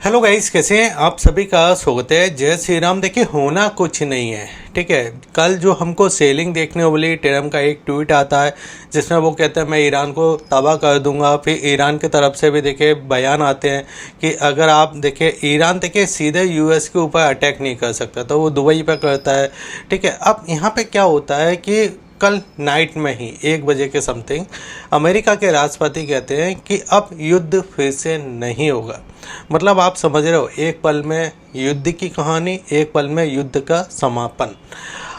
Hello guys, कैसे हैं आप? सभी का स्वागत है। जय श्री राम। देखिए, होना कुछ नहीं है, ठीक है। कल जो हमको सेलिंग देखने को मिली, ट्रम्प का एक ट्वीट आता है जिसमें वो कहते हैं मैं ईरान को तबाह कर दूंगा। फिर ईरान की तरफ से भी देखिए बयान आते हैं कि अगर आप देखिए ईरान देखिए सीधे यूएस के ऊपर अटैक नहीं कर सकता, तो वो दुबई पर करता है, ठीक है। अब यहाँ पे क्या होता है कि कल नाइट में ही 1 बजे के समथिंग अमेरिका के राष्ट्रपति कहते हैं कि अब युद्ध फिर से नहीं होगा। मतलब आप समझ रहे हो, एक पल में युद्ध की कहानी, एक पल में युद्ध का समापन।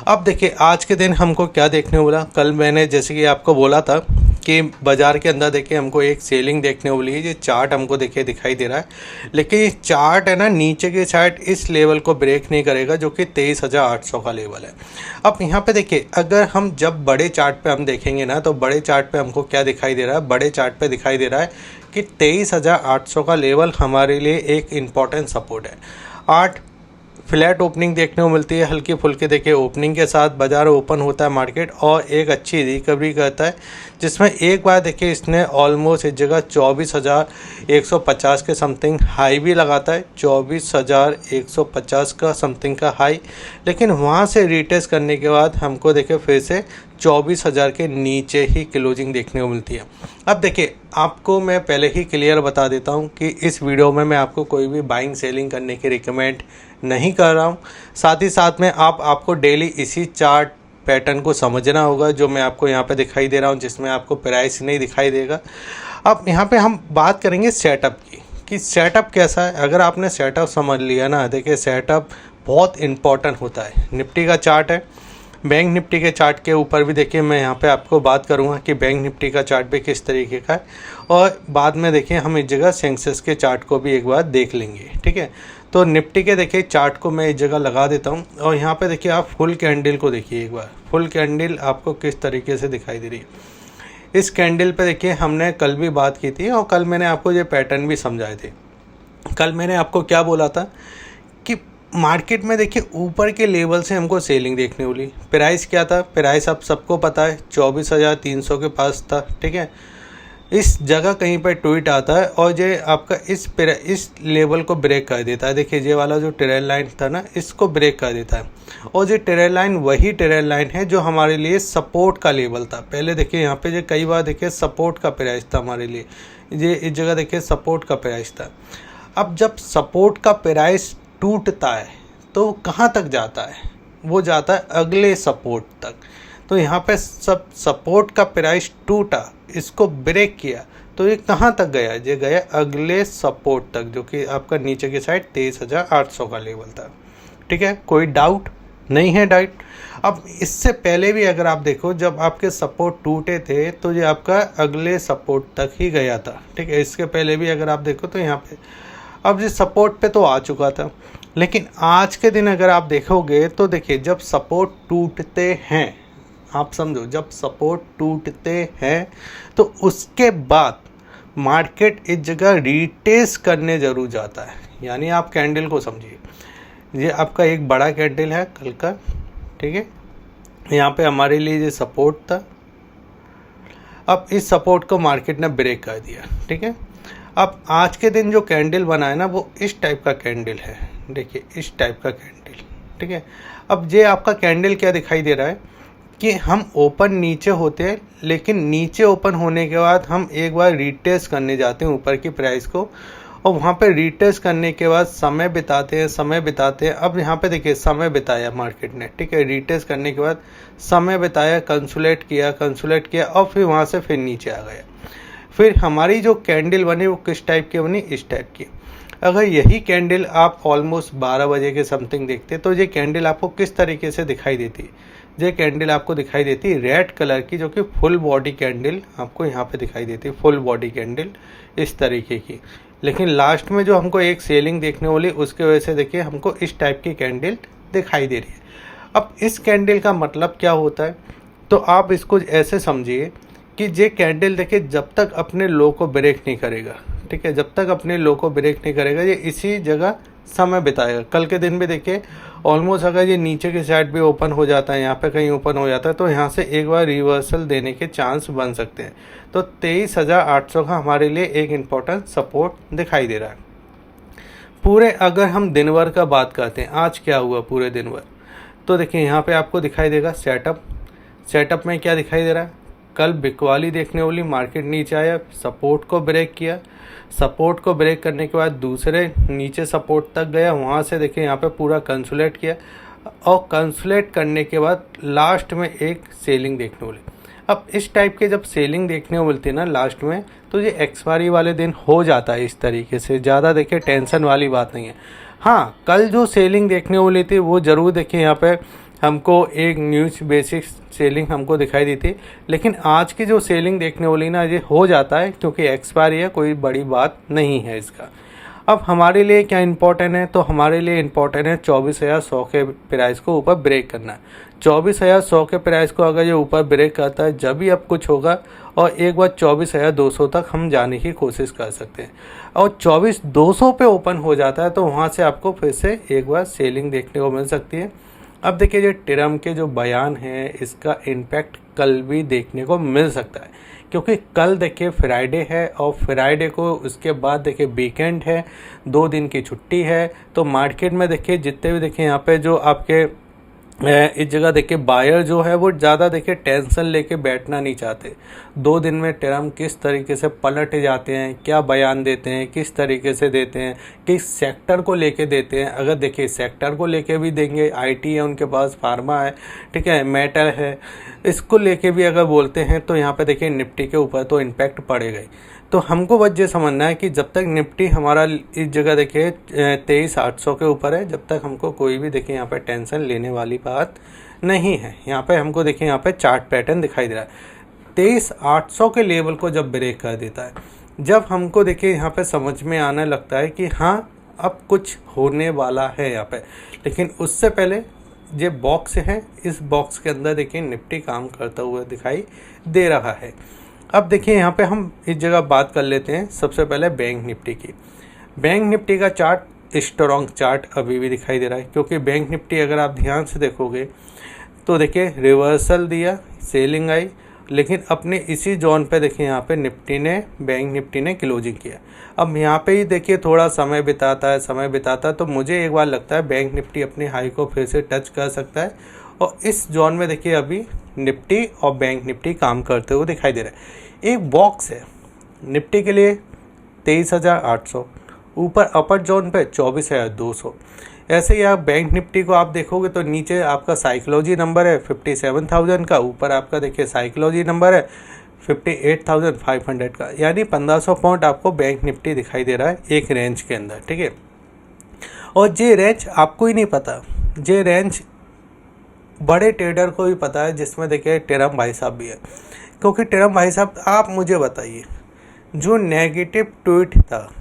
अब देखिए आज के दिन हमको क्या देखने को मिला। कल मैंने जैसे कि आपको बोला था कि बाज़ार के अंदर देखिए हमको एक सेलिंग देखने को मिली है। ये चार्ट हमको देखिए दिखाई दे रहा है, लेकिन ये चार्ट है ना, नीचे की साइड इस लेवल को ब्रेक नहीं करेगा जो कि 23,800 का लेवल है। अब यहाँ पे देखिए, अगर हम जब बड़े चार्ट पे हम देखेंगे ना, तो बड़े चार्ट पे हमको क्या दिखाई दे रहा है? बड़े चार्ट पे दिखाई दे रहा है कि 23,800 का लेवल हमारे लिए एक इम्पॉर्टेंट सपोर्ट है। 8 फ्लैट ओपनिंग देखने को मिलती है, हल्की फुल्की देखिए ओपनिंग के साथ बाज़ार ओपन होता है मार्केट, और एक अच्छी रिकवरी करता है, जिसमें एक बार देखिए इसने ऑलमोस्ट इस जगह 24,150 के समथिंग हाई भी लगाता है, 24,150 का समथिंग का हाई। लेकिन वहाँ से रिटेस्ट करने के बाद हमको देखिए फिर से 24,000 के नीचे ही क्लोजिंग देखने को मिलती है। अब देखिए आपको मैं पहले ही क्लियर बता देता हूँ कि इस वीडियो में मैं आपको कोई भी बाइंग सेलिंग करने की रिकमेंड नहीं कर रहा हूँ। साथ ही साथ में आपको डेली इसी चार्ट पैटर्न को समझना होगा जो मैं आपको यहाँ पे दिखाई दे रहा हूँ, जिसमें आपको प्राइस नहीं दिखाई देगा। अब यहाँ पे हम बात करेंगे सेटअप की कि सेटअप कैसा है। अगर आपने सेटअप समझ लिया ना, देखिए सेटअप बहुत इंपॉर्टेंट होता है। निफ्टी का चार्ट है, बैंक निफ्टी के चार्ट के ऊपर भी देखिए मैं यहाँ पे आपको बात करूँगा कि बैंक निफ्टी का चार्ट भी किस तरीके का है, और बाद में देखिए हम इस जगह सेंसेक्स के चार्ट को भी एक बार देख लेंगे, ठीक है। तो निफ्टी के देखिए चार्ट को मैं इस जगह लगा देता हूँ, और यहाँ पे देखिए आप फुल कैंडल को देखिए एक बार। फुल कैंडल आपको किस तरीके से दिखाई दे रही है। इस कैंडल पे देखिए हमने कल भी बात की थी, और कल मैंने आपको ये पैटर्न भी समझाए थे। कल मैंने आपको क्या बोला था कि मार्केट में देखिए ऊपर के लेवल से हमको सेलिंग देखने को मिली। प्राइस क्या था? प्राइस आप सबको पता है 24,300 के पास था, ठीक है। इस जगह कहीं पर ट्वीट आता है और ये आपका इस लेवल को ब्रेक कर देता है। देखिए ये वाला जो ट्रेल लाइन था ना, इसको ब्रेक कर देता है, और ये ट्रेल लाइन वही ट्रेल लाइन है जो हमारे लिए सपोर्ट का लेवल था। पहले देखिए यहाँ पे ये कई बार देखिए सपोर्ट का प्राइस था हमारे लिए, ये इस जगह देखिए सपोर्ट का प्राइस था। अब जब सपोर्ट का प्राइस टूटता है तो कहाँ तक जाता है? वो जाता है अगले सपोर्ट तक। तो यहाँ पे सब सपोर्ट का प्राइस टूटा, इसको ब्रेक किया, तो ये कहाँ तक गया? ये गया अगले सपोर्ट तक, जो कि आपका नीचे की साइड 23,800 का लेवल था, ठीक है। कोई डाउट नहीं है? डाउट। अब इससे पहले भी अगर आप देखो, जब आपके सपोर्ट टूटे थे तो ये आपका अगले सपोर्ट तक ही गया था, ठीक है। इसके पहले भी अगर आप देखो तो यहाँ पे अब ये सपोर्ट पे तो आ चुका था। लेकिन आज के दिन अगर आप देखोगे तो देखिए जब सपोर्ट टूटते हैं, आप समझो, जब सपोर्ट टूटते हैं तो उसके बाद मार्केट इस जगह रिटेस्ट करने ज़रूर जाता है। यानी आप कैंडल को समझिए, ये आपका एक बड़ा कैंडल है कल का, ठीक है। यहाँ पे हमारे लिए ये सपोर्ट था। अब इस सपोर्ट को मार्केट ने ब्रेक कर दिया, ठीक है। अब आज के दिन जो कैंडल बना है ना, वो इस टाइप का कैंडल है, देखिए इस टाइप का कैंडल, ठीक है। अब ये आपका कैंडल क्या दिखाई दे रहा है कि हम ओपन नीचे होते हैं, लेकिन नीचे ओपन होने के बाद हम एक बार रिटेस्ट करने जाते हैं ऊपर की प्राइस को, और वहाँ पे रिटेस्ट करने के बाद समय बिताते हैं। अब यहाँ पे देखिए समय बिताया मार्केट ने, ठीक है। रिटेस्ट करने के बाद समय बिताया, कंसोलिडेट किया, और फिर वहाँ से फिर नीचे आ गया। फिर हमारी जो कैंडल बनी वो किस टाइप की बनी? इस टाइप की। अगर यही कैंडल आप ऑलमोस्ट 12 बजे के समथिंग देखते तो ये कैंडल आपको किस तरीके से दिखाई देती? ये कैंडल आपको दिखाई देती रेड कलर की, जो कि फुल बॉडी कैंडल आपको यहाँ पे दिखाई देती, फुल बॉडी कैंडल इस तरीके की। लेकिन लास्ट में जो हमको एक सेलिंग देखने वाली, उसके वजह से देखिए हमको इस टाइप की कैंडल दिखाई दे रही है। अब इस कैंडल का मतलब क्या होता है? तो आप इसको ऐसे समझिए कि ये कैंडल देखिए जब तक अपने लो को ब्रेक नहीं करेगा, ठीक है, जब तक अपने लो को ब्रेक नहीं करेगा, ये इसी जगह समय बिताएगा। कल के दिन भी देखिए ऑलमोस्ट अगर ये नीचे की साइड भी ओपन हो जाता है, यहाँ पे कहीं ओपन हो जाता है, तो यहाँ से एक बार रिवर्सल देने के चांस बन सकते हैं। तो 23,800 का हमारे लिए एक इम्पोर्टेंट सपोर्ट दिखाई दे रहा है। पूरे अगर हम दिन भर का बात करते हैं, आज क्या हुआ पूरे दिन भर, तो देखिए यहाँ पे आपको दिखाई देगा सेटअप में क्या दिखाई दे रहा है। कल बिकवाली देखने वाली, मार्केट नीचे आया, सपोर्ट को ब्रेक किया, सपोर्ट को ब्रेक करने के बाद दूसरे नीचे सपोर्ट तक गया, वहाँ से देखिए यहाँ पे पूरा कंसोलिडेट किया और कंसोलिडेट करने के बाद लास्ट में एक सेलिंग देखने वाली। अब इस टाइप के जब सेलिंग देखने को मिलती है ना लास्ट में, तो ये एक्सपायरी वाले दिन हो जाता है इस तरीके से, ज़्यादा देखिए टेंशन वाली बात नहीं है। हाँ, कल जो सेलिंग देखने को मिली थी वो ज़रूर देखिए यहाँ पे हमको एक न्यूज़ बेसिक सेलिंग हमको दिखाई दी थी, लेकिन आज की जो सेलिंग देखने वाली ना ये हो जाता है क्योंकि एक्सपायरी है, कोई बड़ी बात नहीं है इसका। अब हमारे लिए क्या इम्पोर्टेंट है, तो हमारे लिए इम्पोर्टेंट है 24,100 के प्राइस को ऊपर ब्रेक करना है। 24,100 के प्राइस को अगर ये ऊपर ब्रेक करता है जब भी अब कुछ होगा, और एक बार 24,200 तक हम जाने की कोशिश कर सकते हैं, और 24,200 पे ओपन हो जाता है तो वहाँ से आपको फिर से एक बार सेलिंग देखने को मिल सकती है। अब देखिए ये ट्रम्प के जो बयान है इसका इम्पैक्ट कल भी देखने को मिल सकता है, क्योंकि कल देखिए फ्राइडे है और फ्राइडे को उसके बाद देखिए वीकेंड है, 2 दिन की छुट्टी है। तो मार्केट में देखिए जितने भी देखिए यहाँ पे जो आपके इस जगह देखिए बायर जो है वो ज़्यादा देखिए टेंशन लेके बैठना नहीं चाहते। 2 दिन में ट्रम्प किस तरीके से पलट जाते हैं, क्या बयान देते हैं, किस तरीके से देते हैं, किस सेक्टर को लेके देते हैं। अगर देखिए सेक्टर को लेके भी देंगे, आईटी है उनके पास, फार्मा है, ठीक है, मेटल है, इसको लेके भी अगर बोलते हैं तो यहाँ पे देखिए निफ्टी के ऊपर तो इम्पैक्ट पड़ेगा ही। तो हमको बस ये समझना है कि जब तक निफ्टी हमारा इस जगह देखिए 23,800 के ऊपर है, जब तक हमको कोई भी देखिए यहाँ पे टेंशन लेने वाली बात नहीं है। यहाँ पे हमको देखिए यहाँ पे चार्ट पैटर्न दिखाई दे रहा है 23,800 के लेवल को जब ब्रेक कर देता है, जब हमको देखिए यहाँ पे समझ में आने लगता है कि हाँ अब कुछ होने वाला है यहाँ पे। लेकिन उससे पहले ये बॉक्स है, इस बॉक्स के अंदर देखिए निफ्टी काम करता हुआ दिखाई दे रहा है। अब देखिए यहाँ पे हम इस जगह बात कर लेते हैं सबसे पहले बैंक निफ्टी की। बैंक निफ्टी का चार्ट स्ट्रॉन्ग चार्ट अभी भी दिखाई दे रहा है, क्योंकि बैंक निफ्टी अगर आप ध्यान से देखोगे तो देखिए रिवर्सल दिया, सेलिंग आई, लेकिन अपने इसी जोन पे देखिए यहाँ पे बैंक निफ्टी ने क्लोजिंग किया। अब यहाँ पे ही देखिए थोड़ा समय बिताता है तो मुझे एक बार लगता है बैंक निफ्टी अपने हाई को फिर से टच कर सकता है, और इस जोन में देखिए अभी निफ्टी और बैंक निफ्टी काम करते हुए दिखाई दे रहा है। एक बॉक्स है निफ्टी के लिए 23,800, ऊपर अपर जोन पे 24,200। ऐसे ही आप बैंक निफ्टी को आप देखोगे तो नीचे आपका साइकोलॉजी नंबर है 57,000 का, ऊपर आपका देखिए साइकोलॉजी नंबर है 58,500 का, यानी 1500 पॉइंट आपको बैंक निफ्टी दिखाई दे रहा है एक रेंज के अंदर, ठीक है। और ये रेंज आपको ही नहीं पता, ये रेंज बड़े ट्रेडर को भी पता है, जिसमें देखिए ट्रम्प भाई साहब भी है। क्योंकि ट्रम्प भाई साहब, आप मुझे बताइए, जो नेगेटिव ट्वीट था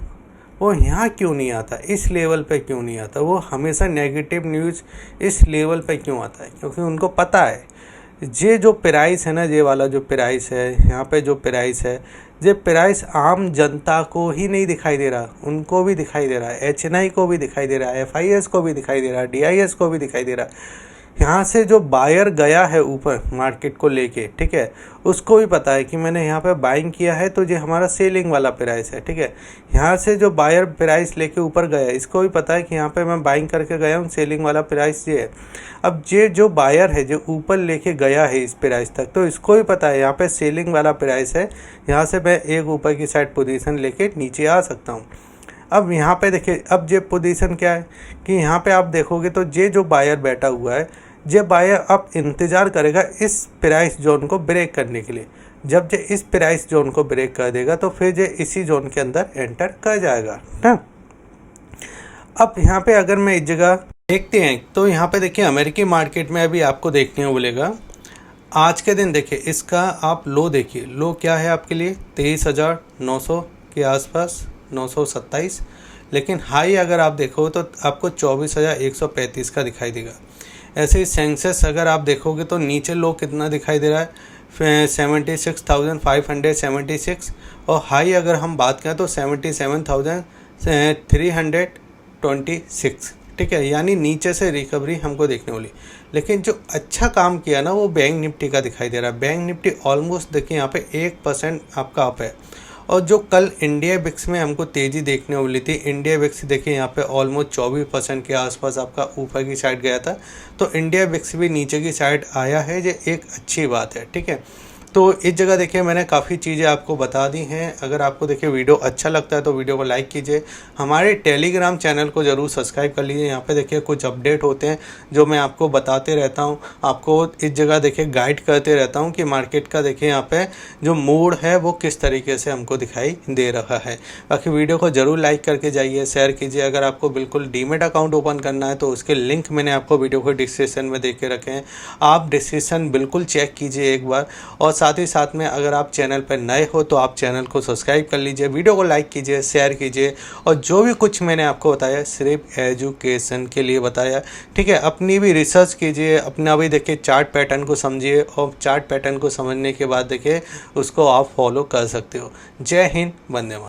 वो यहाँ क्यों नहीं आता, इस लेवल पे क्यों नहीं आता, वो हमेशा नेगेटिव न्यूज़ इस लेवल पे क्यों आता है? क्योंकि उनको पता है ये जो प्राइस है ना, ये वाला जो प्राइस है यहाँ पे, जो प्राइस है, ये प्राइस आम जनता को ही नहीं दिखाई दे रहा, उनको भी दिखाई दे रहा है, एचएनआई को भी दिखाई दे रहा है, एफआईएस को भी दिखाई दे रहा है, डीआईएस को भी दिखाई दे रहा है। यहाँ से जो बायर गया है ऊपर मार्केट को लेके, ठीक है, उसको भी पता है कि मैंने यहाँ पे बाइंग किया है तो ये हमारा सेलिंग वाला प्राइस है, ठीक है। यहाँ से जो बायर प्राइस लेके ऊपर गया है, इसको भी पता है कि यहाँ पे मैं बाइंग करके गया हूँ, सेलिंग वाला प्राइस ये है। अब ये जो बायर है जो ऊपर लेके गया है इस प्राइस तक, तो इसको भी पता है यहाँ पे सेलिंग वाला प्राइस है, यहाँ से मैं एक ऊपर की साइड पोजीशन लेके नीचे आ सकता हूँ। अब यहाँ पे देखिए, अब ये पोजीशन क्या है कि यहाँ पे आप देखोगे तो ये जो बायर बैठा हुआ है, ये बायर अब इंतज़ार करेगा इस प्राइस जोन को ब्रेक करने के लिए। जब ये इस प्राइस जोन को ब्रेक कर देगा तो फिर ये इसी जोन के अंदर एंटर कर जाएगा ना। अब यहाँ पे अगर मैं इस जगह देखते हैं तो यहाँ पे देखिए अमेरिकी मार्केट में अभी आपको देखने को मिलेगा, आज के दिन देखिए इसका आप लो देखिए, लो क्या है आपके लिए 23,900 के आसपास, 927। लेकिन हाई अगर आप देखो तो आपको 24,135 का दिखाई देगा। ऐसे ही सेंसेक्स अगर आप देखोगे तो नीचे लो कितना दिखाई दे रहा है 76,576, और हाई अगर हम बात करें तो 77,326, ठीक है। यानी नीचे से रिकवरी हमको देखने वाली। लेकिन जो अच्छा काम किया ना वो बैंक निफ्टी का दिखाई दे रहा है। बैंक निफ्टी ऑलमोस्ट देखिए यहाँ पे 1% आपका अप है, और जो कल इंडिया बिक्स में हमको तेज़ी देखने को मिली थी, इंडिया बिक्स देखिए यहाँ पे ऑलमोस्ट 24% के आसपास आपका ऊपर की साइड गया था, तो इंडिया बिक्स भी नीचे की साइड आया है, ये एक अच्छी बात है। ठीक है, तो इस जगह देखिए मैंने काफ़ी चीज़ें आपको बता दी हैं। अगर आपको देखिए वीडियो अच्छा लगता है तो वीडियो को लाइक कीजिए, हमारे टेलीग्राम चैनल को ज़रूर सब्सक्राइब कर लीजिए। यहाँ पे देखिए कुछ अपडेट होते हैं जो मैं आपको बताते रहता हूँ, आपको इस जगह देखिए गाइड करते रहता हूँ कि मार्केट का देखिए यहाँ पे जो मूड है वो किस तरीके से हमको दिखाई दे रहा है। बाकी वीडियो को ज़रूर लाइक करके जाइए, शेयर कीजिए। अगर आपको बिल्कुल डीमेट अकाउंट ओपन करना है तो उसके लिंक मैंने आपको वीडियो को डिस्क्रिप्शन में दे के रखे हैं, आप डिस्क्रिप्शन बिल्कुल चेक कीजिए एक बार। और साथ ही साथ में अगर आप चैनल पर नए हो तो आप चैनल को सब्सक्राइब कर लीजिए, वीडियो को लाइक कीजिए, शेयर कीजिए। और जो भी कुछ मैंने आपको बताया सिर्फ एजुकेशन के लिए बताया। ठीक है, अपनी भी रिसर्च कीजिए, अपना भी देखिए चार्ट पैटर्न को समझिए, और चार्ट पैटर्न को समझने के बाद देखिए उसको आप फॉलो कर सकते हो। जय हिंद, वंदे मातरम।